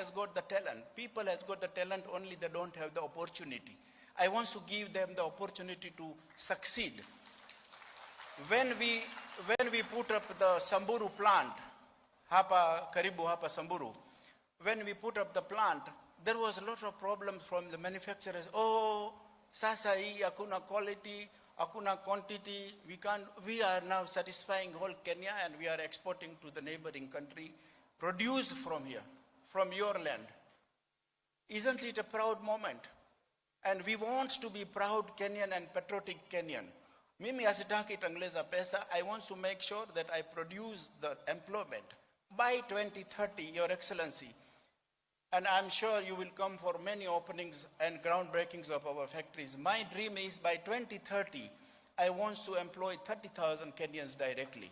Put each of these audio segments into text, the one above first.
has got the talent. People has got the talent, only they don't have the opportunity. I want to give them the opportunity to succeed. When we put up the Samburu plant, hapa karibu hapa Samburu, when we put up the plant, there was a lot of problems from the manufacturers. Oh, sasa hii hakuna quality, hakuna quantity. We are now satisfying whole Kenya and we are exporting to the neighboring country. Produce from here, from your land. Isn't it a proud moment? And we want to be proud Kenyan and patriotic Kenyan. Mimi asitaki tangleza pesa. I want to make sure that I produce the employment by 2030, Your Excellency. And I'm sure you will come for many openings and groundbreakings of our factories. My dream is by 2030, I want to employ 30,000 Kenyans directly.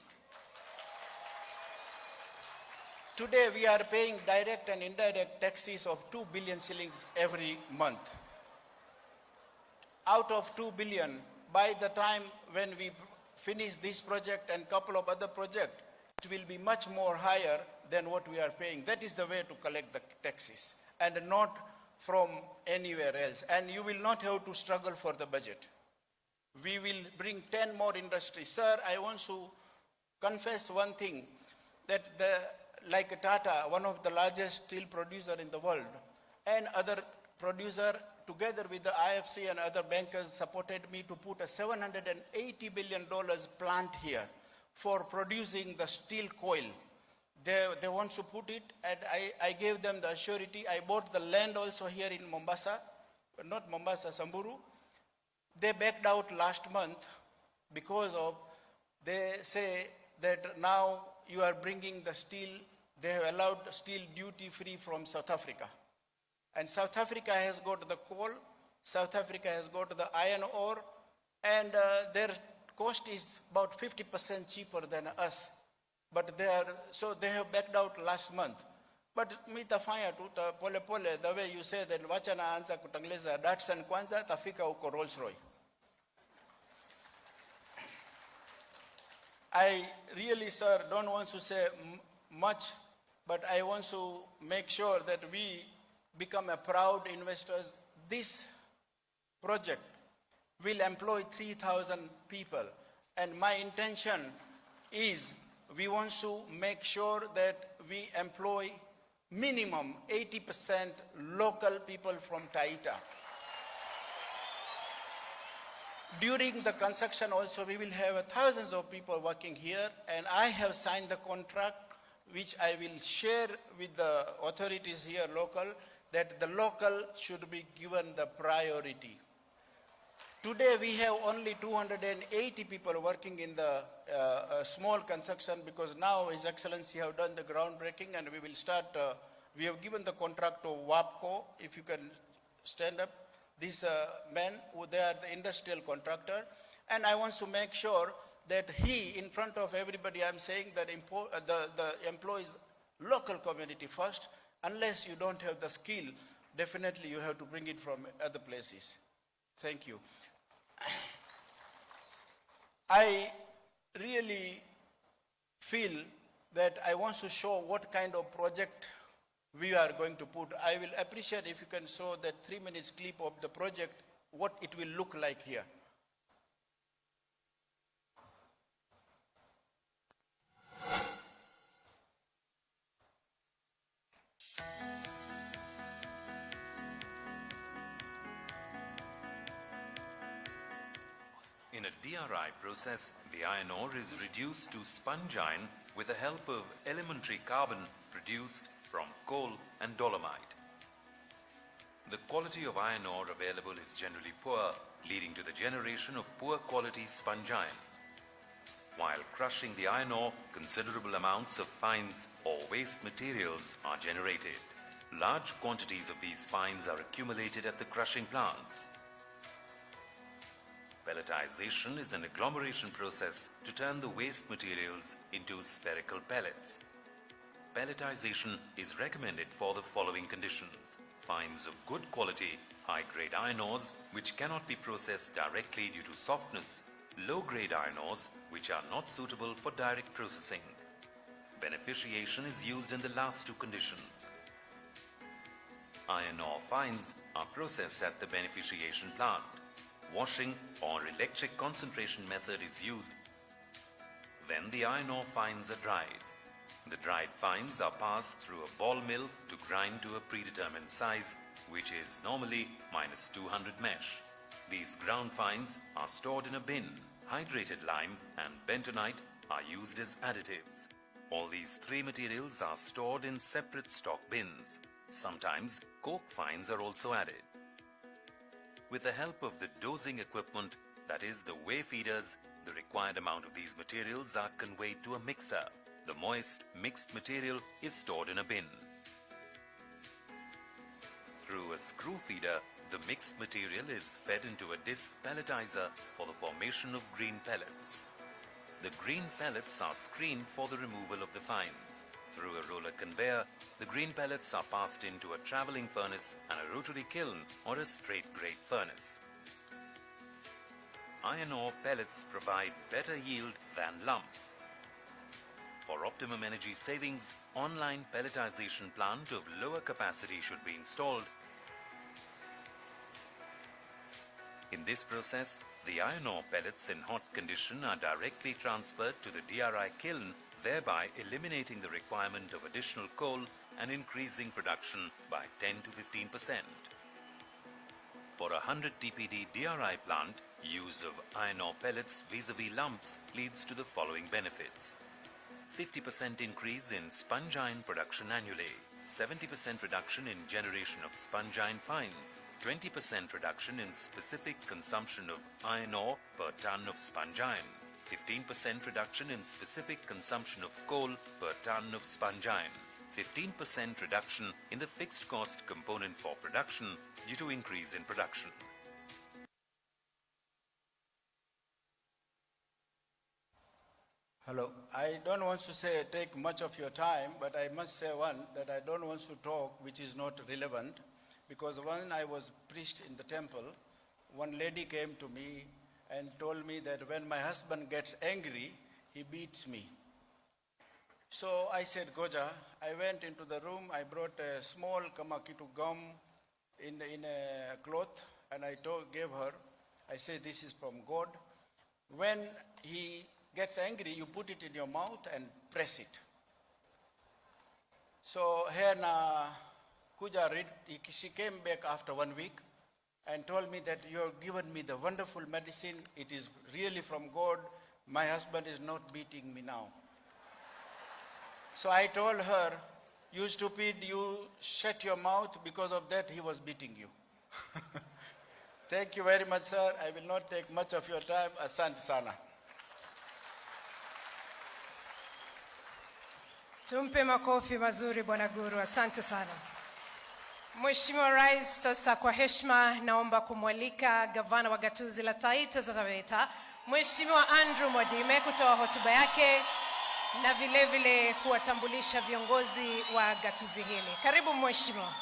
Today we are paying direct and indirect taxes of 2 billion shillings every month. Out of 2 billion, by the time when we finish this project and couple of other projects, it will be much more higher than what we are paying. That is the way to collect the taxes, and not from anywhere else. And you will not have to struggle for the budget. We will bring 10 more industries. Sir, I want to confess one thing, that like Tata, one of the largest steel producer in the world, and other producer, together with the IFC and other bankers, supported me to put a $780 billion plant here for producing the steel coil. They want to put it, and I gave them the surety. I bought the land also here in Mombasa, not Mombasa, Samburu. They backed out last month because of, they say that now you are bringing the steel, they have allowed steel duty free from South Africa. And South Africa has got the coal, South Africa has got the iron ore, and their cost is about 50% cheaper than us. But so they have backed out last month. But mitafanya tu pole pole, the way you say that wacha na anza kutangleza Datsun kwanza tafika uko Rolls Royce. I really, sir, don't want to say much, but I want to make sure that we become a proud investors. This project will employ 3,000 people, and my intention is we want to make sure that we employ minimum 80% local people from Taita. During the construction also, we will have thousands of people working here, and I have signed the contract which I will share with the authorities here local, that the local should be given the priority. Today we have only 280 people working in the small construction, because now His Excellency have done the groundbreaking and we will start, we have given the contract to WAPCO, if you can stand up. These men, they are the industrial contractor, and I want to make sure that he, in front of everybody, I'm saying that the employees local community first. Unless you don't have the skill, definitely you have to bring it from other places. Thank you. I really feel that I want to show what kind of project we are going to put. I will appreciate if you can show that 3 minutes clip of the project, what it will look like here. In a DRI process, the iron ore is reduced to sponge iron with the help of elementary carbon produced from coal and dolomite. The quality of iron ore available is generally poor, leading to the generation of poor quality sponge iron. While crushing the iron ore, considerable amounts of fines or waste materials are generated. Large quantities of these fines are accumulated at the crushing plants. Pelletization is an agglomeration process to turn the waste materials into spherical pellets. Pelletization is recommended for the following conditions: fines of good quality, high-grade iron ores which cannot be processed directly due to softness, low-grade iron ores which are not suitable for direct processing. Beneficiation is used in the last two conditions. iron ore fines are processed at the beneficiation plant. Washing or electric concentration method is used. Then the iron ore fines are dried. The dried fines are passed through a ball mill to grind to a predetermined size, which is normally -200 mesh. These ground fines are stored in a bin. Hydrated lime and bentonite are used as additives. All these three materials are stored in separate stock bins. Sometimes coke fines are also added. With the help of the dosing equipment, that is the weigh feeders, the required amount of these materials are conveyed to a mixer. The moist, mixed material is stored in a bin. Through a screw feeder, the mixed material is fed into a disc pelletizer for the formation of green pellets. The green pellets are screened for the removal of the fines. Through a roller conveyor, the green pellets are passed into a travelling furnace and a rotary kiln or a straight grate furnace. Iron ore pellets provide better yield than lumps. For optimum energy savings, online pelletization plant of lower capacity should be installed. In this process, the iron ore pellets in hot condition are directly transferred to the DRI kiln, thereby eliminating the requirement of additional coal and increasing production by 10 to 15%. For a 100 TPD DRI plant, use of iron ore pellets vis-a-vis lumps leads to the following benefits. 50% increase in sponge iron production annually, 70% reduction in generation of sponge iron fines, 20% reduction in specific consumption of iron ore per ton of sponge iron, 15% reduction in specific consumption of coal per ton of sponge iron, 15% reduction in the fixed cost component for production due to increase in production. Hello. I don't want to take much of your time, but I must say one, that I don't want to talk which is not relevant, because when I was preached in the temple, one lady came to me and told me that when my husband gets angry, he beats me. So I said, Goja, I went into the room, I brought a small kamakitu gum in a cloth, and I gave her, I said, this is from God. When he gets angry, you put it in your mouth and press it. So here na Kuja read, she came back after 1 week and told me that you have given me the wonderful medicine. It is really from God. My husband is not beating me now. So I told her, you stupid, you shut your mouth, because of that he was beating you. Thank you very much, sir. I will not take much of your time. Asante sana. Tumpe makofi mazuri Bwana Guru, asante sana. Mheshimiwa Rais, sasa kwa heshima naomba kumwalika gavana wa gatuzi la Taita Taveta, Mheshimiwa Andrew Mwadime kutoa hotuba yake na vile vile kuwatambulisha viongozi wa gatuzi hili. Karibu Mheshimiwa.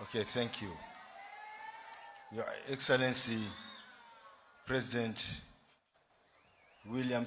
Okay, thank you. Your Excellency, President William